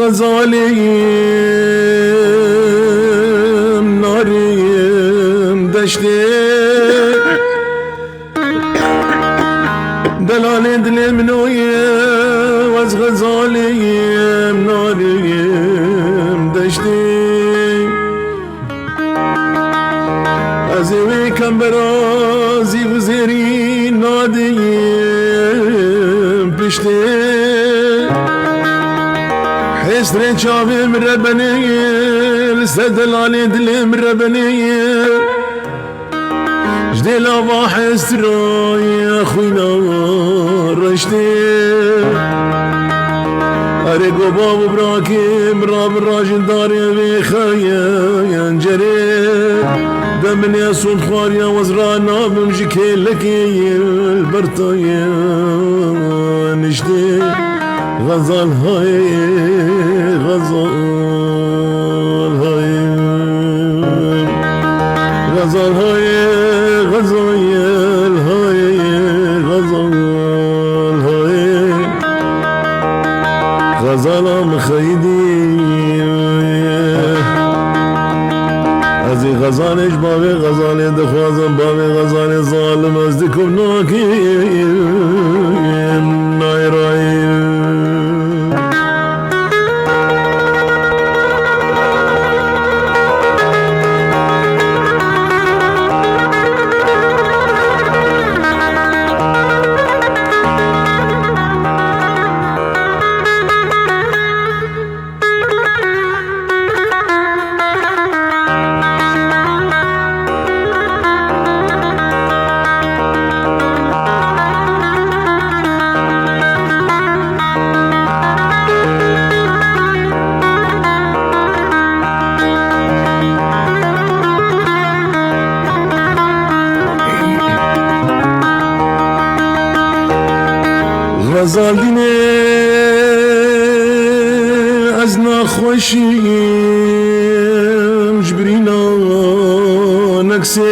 غزالیم ناریم دشته دلال دل منویه از غزالیم ناریم دشته از اوی کم برازی و زیری نادیم پشته حسر چاویم ربنی لسه دلال دلیم ربنی جدي لا حسر يا خوينا رشتي اريقو بابو براكيم راب الراجل داري بخايا ينجري دمن يا صوت خاريا وزرانا بمجي كيلكي البرطايا نشتي غزال هاي غزال هاي غزال هاي غزال هاي غزال هاي غزال مخيدي ازي غزالش بابي غزالي دخوازم بابي غزالي ظالم ازدكم ناكيم نايرايم غزال دینه از نخوشیم جبرینا نکسه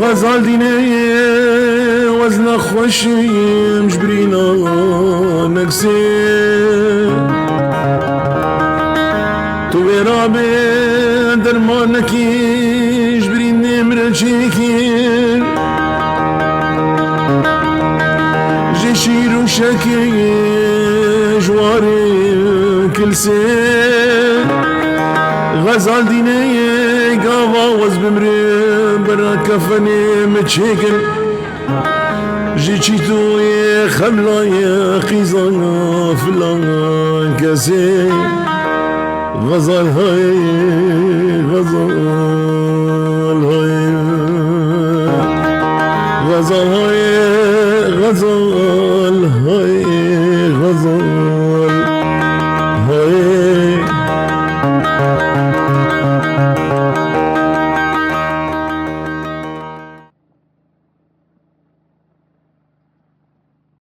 غزال دینه از نخوشیم جبرینا نکسه تو برابه درمانکی جبرین نمرچیکی شير وشكي جواري كل سين غزال ديني قاوا وزبمري برا كفني متشيكل جيتشيتو يا خملا يا خيزانا فلان كاسي غزال هاي غزال